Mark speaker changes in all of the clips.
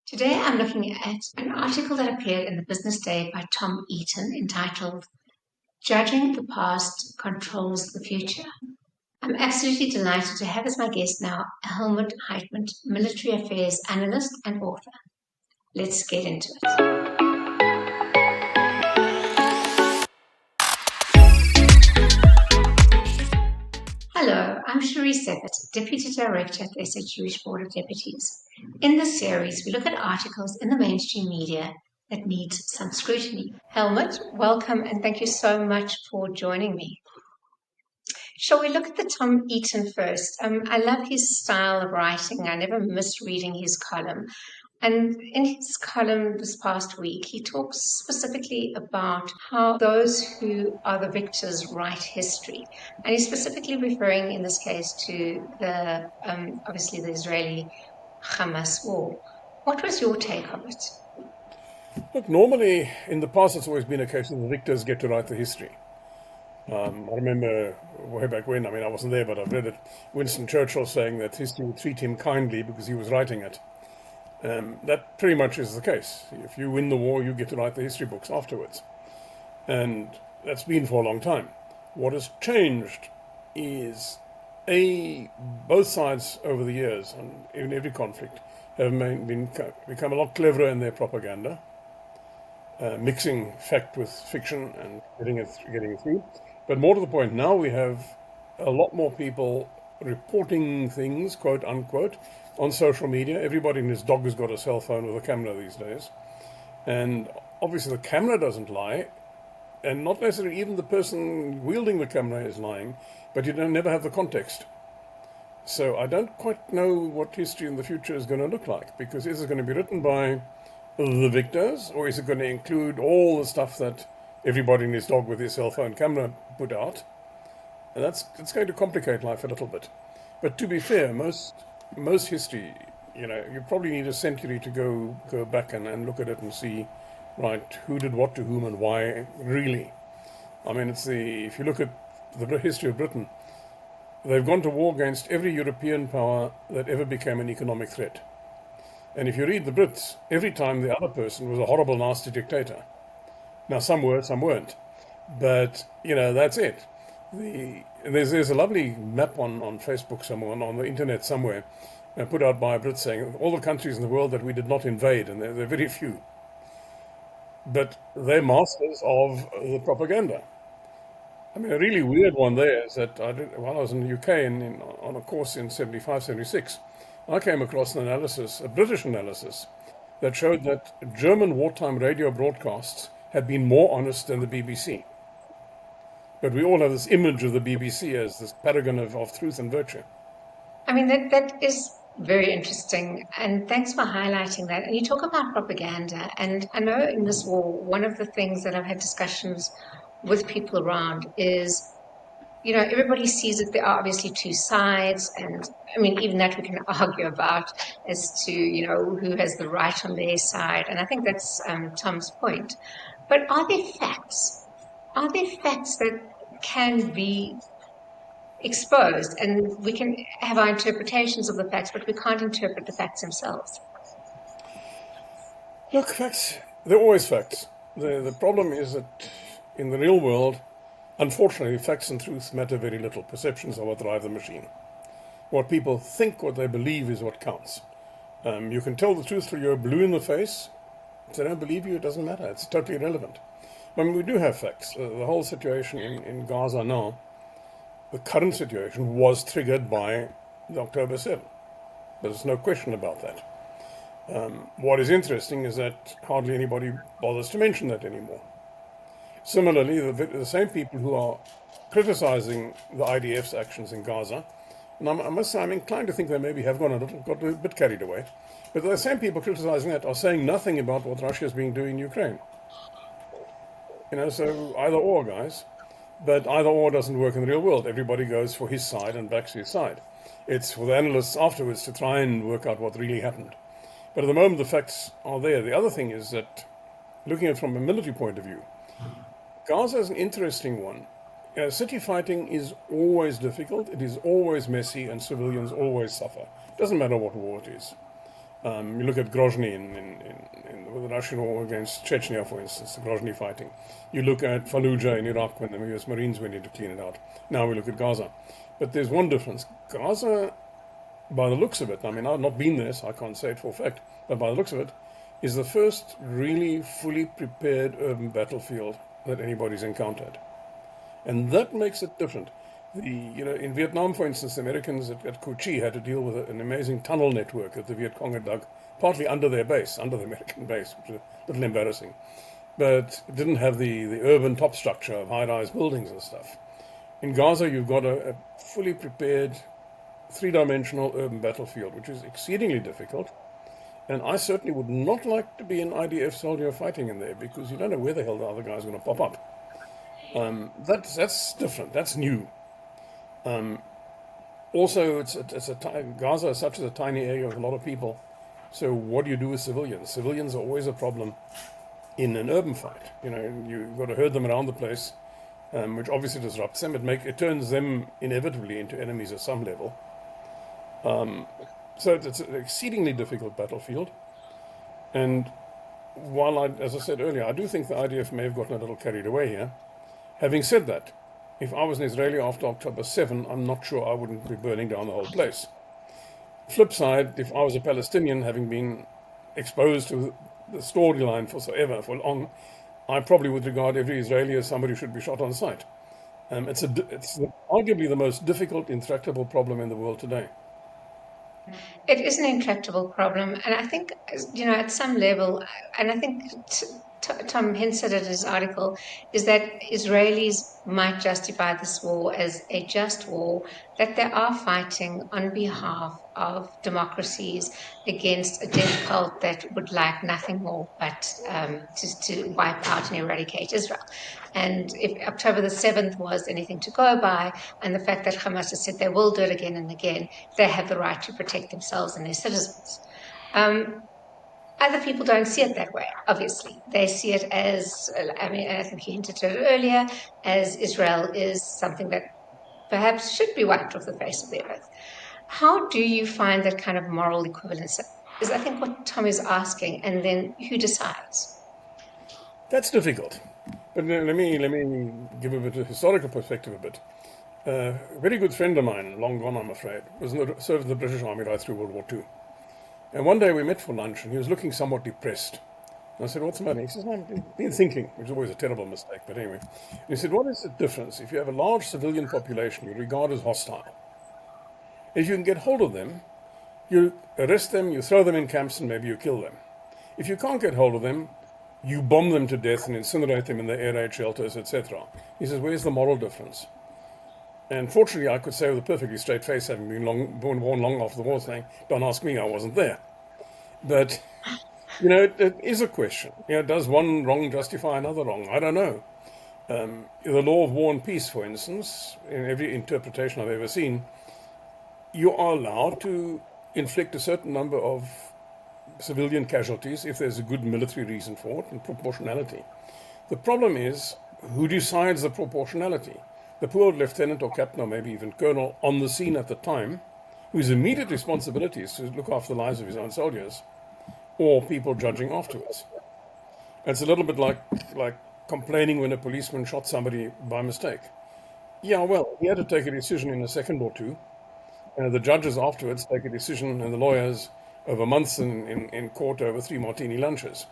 Speaker 1: Today I'm looking at an article that appeared in the Business Day by Tom Eaton entitled Judging the Past Controls the Future. I'm absolutely delighted to have as my guest now Helmoed Heitman, military affairs analyst and author. Let's get into it. Hello, I'm Charisse Zeifert, Deputy Director at the SA Jewish Board of Deputies. In this series, we look at articles in the mainstream media that need some scrutiny. Helmoed, welcome and thank you so much for joining me. Shall we look at the Tom Eaton first? I love his style of writing. I never miss reading his column. And in his column this past week, he talks specifically about how those who are the victors write history. And he's specifically referring in this case to the, obviously the Israeli-Hamas war. What was your take on it?
Speaker 2: Look, normally in the past it's always been a case that the victors get to write the history. I remember way back when, I wasn't there, but I've read it, Winston Churchill saying that history would treat him kindly because he was writing it. That pretty much is the case. If you win the war, you get to write the history books afterwards. And that's been for a long time. What has changed is, both sides over the years, and in every conflict, have become a lot cleverer in their propaganda, mixing fact with fiction and getting it through. But more to the point, now we have a lot more people reporting things, quote unquote, on social media. Everybody and his dog has got a cell phone with a camera these days. And obviously the camera doesn't lie, and not necessarily even the person wielding the camera is lying, but you never have the context. So I don't quite know what history in the future is going to look like, because is it going to be written by the victors, or is it going to include all the stuff that everybody and his dog with his cell phone camera put out? And it's going to complicate life a little bit. But to be fair, most history, you probably need a century to go back and look at it and see, right, who did what to whom and why, really. If you look at the history of Britain, they've gone to war against every European power that ever became an economic threat. And if you read the Brits, every time the other person was a horrible, nasty dictator. Now, some were, some weren't. But, that's it. There's a lovely map on Facebook somewhere, on the internet somewhere, put out by a Brit saying all the countries in the world that we did not invade, and they're very few. But they're masters of the propaganda. A really weird one there is that while I was in the UK on a course in 75, 76, I came across an analysis, a British analysis, that showed that German wartime radio broadcasts had been more honest than the BBC. But we all have this image of the BBC as this paragon of truth and virtue.
Speaker 1: That is very interesting, and thanks for highlighting that. And you talk about propaganda, and I know in this war, one of the things that I've had discussions with people around is, everybody sees that there are obviously two sides, and even that we can argue about as to, who has the right on their side. And I think that's Tom's point. But are there facts? Are there facts that can be exposed, and we can have our interpretations of the facts, but we can't interpret the facts themselves?
Speaker 2: Look, facts, they're always facts. The problem is that in the real world, unfortunately, facts and truth matter very little. Perceptions are what drive the machine. What people think, what they believe is what counts. You can tell the truth till you're blue in the face. If they don't believe you, it doesn't matter. It's totally irrelevant. We do have facts. The whole situation in Gaza now, the current situation, was triggered by the October 7. There's no question about that. What is interesting is that hardly anybody bothers to mention that anymore. Similarly, the same people who are criticizing the IDF's actions in Gaza, and I must say I'm inclined to think they maybe have got a bit carried away, but the same people criticizing that are saying nothing about what Russia is doing in Ukraine. So either or, guys. But either or doesn't work in the real world. Everybody goes for his side and backs his side. It's for the analysts afterwards to try and work out what really happened. But at the moment, the facts are there. The other thing is that, looking at it from a military point of view, Gaza is an interesting one. City fighting is always difficult. It is always messy, and civilians always suffer. It doesn't matter what war it is. You look at Grozny in the Russian war against Chechnya, for instance, the Grozny fighting. You look at Fallujah in Iraq when the US Marines went in to clean it out. Now we look at Gaza. But there's one difference. Gaza, by the looks of it, I mean, I've not been there, so I can't say it for a fact, but by the looks of it, is the first really fully prepared urban battlefield that anybody's encountered. And that makes it different. In Vietnam, for instance, the Americans at Cu Chi had to deal with an amazing tunnel network that the Viet Cong had dug, partly under their base, under the American base, which is a little embarrassing. But it didn't have the urban top structure of high-rise buildings and stuff. In Gaza, you've got a fully prepared, three-dimensional urban battlefield, which is exceedingly difficult. And I certainly would not like to be an IDF soldier fighting in there, because you don't know where the hell the other guy's going to pop up. That's different. That's new. Also, Gaza is such a tiny area with a lot of people. So what do you do with civilians? Civilians are always a problem in an urban fight. You've got to herd them around the place, which obviously disrupts them. It turns them inevitably into enemies at some level. So it's an exceedingly difficult battlefield. And while as I said earlier, I do think the IDF may have gotten a little carried away here. Having said that, if I was an Israeli after October 7, I'm not sure I wouldn't be burning down the whole place. Flip side, if I was a Palestinian, having been exposed to the storyline for long, I probably would regard every Israeli as somebody who should be shot on sight. It's arguably the most difficult, intractable problem in the world today.
Speaker 1: It is an intractable problem, and I think, at some level, and I think Tom hinted at his article, is that Israelis might justify this war as a just war, that they are fighting on behalf of democracies against a death cult that would like nothing more but to wipe out and eradicate Israel. And if October the 7th was anything to go by, and the fact that Hamas has said they will do it again and again, they have the right to protect themselves and their citizens. Other people don't see it that way, obviously. They see it as, I think you hinted at it earlier, as Israel is something that perhaps should be wiped off the face of the earth. How do you find that kind of moral equivalence? Is, I think, what Tom is asking, and then who decides?
Speaker 2: That's difficult. But let me give a bit of historical perspective a bit. A very good friend of mine, long gone I'm afraid, served in the British Army right through World War II. And one day we met for lunch, and he was looking somewhat depressed. And I said, "What's the matter?" He says, "I've been thinking," which is always a terrible mistake, but anyway. And he said, "What is the difference if you have a large civilian population you regard as hostile? If you can get hold of them, you arrest them, you throw them in camps, and maybe you kill them. If you can't get hold of them, you bomb them to death and incinerate them in the air raid shelters, etc." He says, "Where's the moral difference?" And fortunately, I could say with a perfectly straight face, having been born long after the war, saying, "Don't ask me, I wasn't there." But, it is a question. Does one wrong justify another wrong? I don't know. The law of war and peace, for instance, in every interpretation I've ever seen, you are allowed to inflict a certain number of civilian casualties if there's a good military reason for it and proportionality. The problem is, who decides the proportionality? The poor lieutenant or captain or maybe even colonel on the scene at the time, whose immediate responsibility is to look after the lives of his own soldiers, or people judging afterwards. It's a little bit like complaining when a policeman shot somebody by mistake. Yeah, well, he had to take a decision in a second or two. The judges afterwards take a decision, and the lawyers over months in court over 3 martini lunches.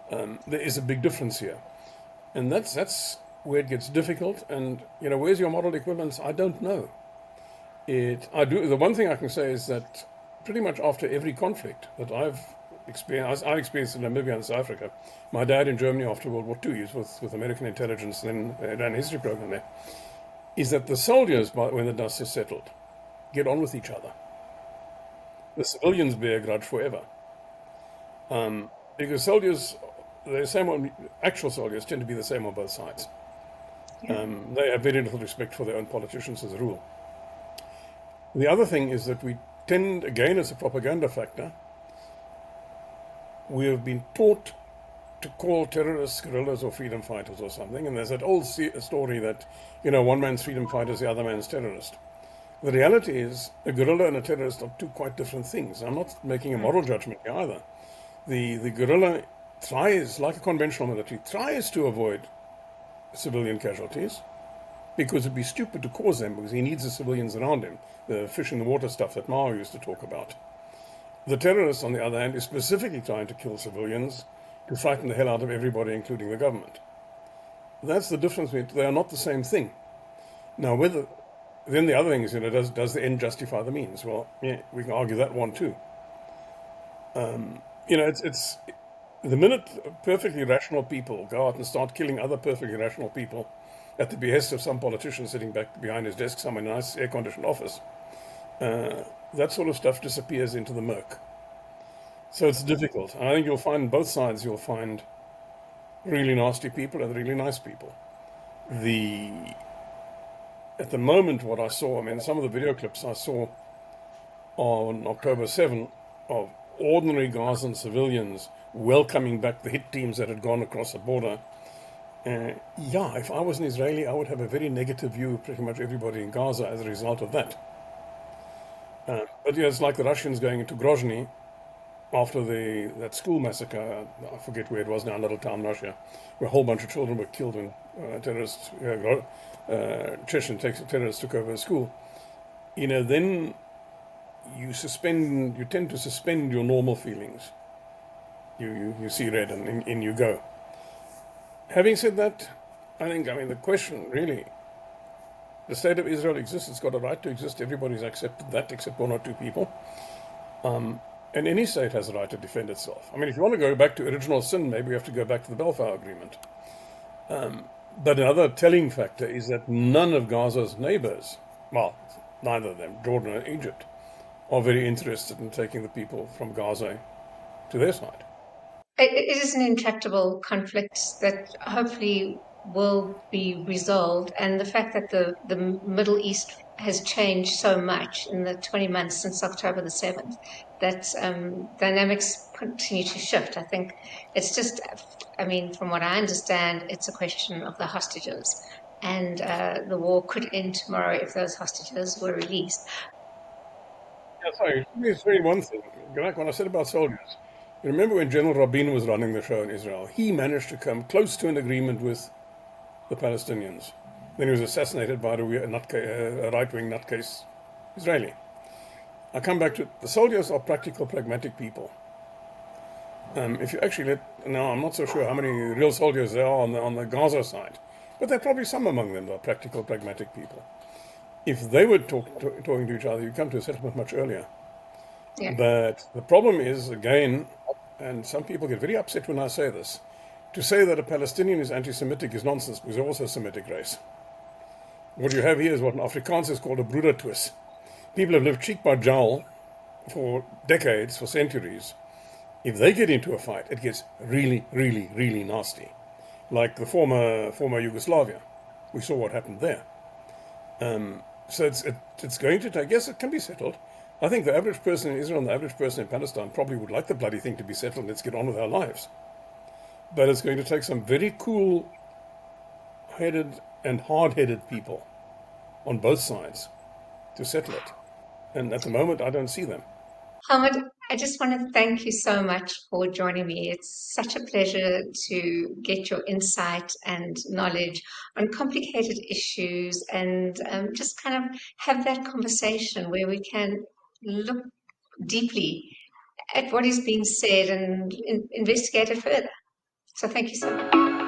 Speaker 2: There is a big difference here. And that's where it gets difficult. And, where's your moral equivalence? I don't know. The one thing I can say is that pretty much after every conflict that I've experienced in Namibia and South Africa. My dad in Germany after World War II, he was with American intelligence, then ran a history program there, is that the soldiers, when the dust is settled, get on with each other. The civilians bear a grudge forever. Because soldiers, actual soldiers tend to be the same on both sides. Yeah. They have very little respect for their own politicians as a rule. The other thing is that we tend, again as a propaganda factor, we have been taught to call terrorists guerrillas or freedom fighters or something, and there's that old story that, one man's freedom fighter is the other man's terrorist. The reality is a guerrilla and a terrorist are two quite different things. I'm not making a moral judgment here either. The guerrilla tries, like a conventional military, tries to avoid civilian casualties because it'd be stupid to cause them because he needs the civilians around him, the fish in the water stuff that Mao used to talk about. The terrorist, on the other hand, is specifically trying to kill civilians to frighten the hell out of everybody, including the government. That's the difference. They are not the same thing. Now, then the other thing is, does the end justify the means? Well, yeah, we can argue that one too. It's the minute perfectly rational people go out and start killing other perfectly rational people at the behest of some politician sitting back behind his desk somewhere in a nice air-conditioned office, that sort of stuff disappears into the murk. So it's difficult. And I think you'll find on both sides, you'll find really nasty people and really nice people. At the moment, what I saw, I mean, some of the video clips I saw on October 7 of ordinary Gazan civilians welcoming back the hit teams that had gone across the border. Yeah, if I was an Israeli, I would have a very negative view of pretty much everybody in Gaza as a result of that. But yeah, it's like the Russians going into Grozny after that school massacre. I forget where it was now, another town in Russia, where a whole bunch of children were killed when Chechen terrorists took over a school. Then you tend to suspend your normal feelings. You see red and in you go. Having said that, the question really, the state of Israel exists, it's got a right to exist, everybody's accepted that except one or two people. And any state has a right to defend itself. If you want to go back to original sin, maybe we have to go back to the Balfour Agreement. But another telling factor is that none of Gaza's neighbors, well, neither of them, Jordan or Egypt, are very interested in taking the people from Gaza to their side.
Speaker 1: It is an intractable conflict that hopefully will be resolved. And the fact that the Middle East has changed so much in the 20 months since October the 7th, that dynamics continue to shift. I think it's just, from what I understand, it's a question of the hostages. And the war could end tomorrow if those hostages were released.
Speaker 2: Yeah, sorry, let me say one thing. Like when I said about soldiers, you remember when General Rabin was running the show in Israel, he managed to come close to an agreement with the Palestinians. Then he was assassinated by a right-wing nutcase Israeli. I come back to the soldiers are practical, pragmatic people. If you actually now I'm not so sure how many real soldiers there are on the Gaza side, but there are probably some among them that are practical, pragmatic people. If they were talking to each other, you'd come to a settlement much earlier.
Speaker 1: Yeah.
Speaker 2: But the problem is, again, and some people get very upset when I say this, to say that a Palestinian is anti-Semitic is nonsense because they're also a Semitic race. What you have here is what in Afrikaans is called a broedertwis. People have lived cheek by jowl for decades, for centuries. If they get into a fight, it gets really, really, really nasty. Like the former Yugoslavia. We saw what happened there. So it's going to take, yes, it can be settled. I think the average person in Israel and the average person in Palestine probably would like the bloody thing to be settled. Let's get on with our lives. But it's going to take some very cool-headed and hard-headed people on both sides to settle it. And at the moment, I don't see them.
Speaker 1: Helmoed, I just want to thank you so much for joining me. It's such a pleasure to get your insight and knowledge on complicated issues and just kind of have that conversation where we can look deeply at what is being said and investigate it further. So thank you so much.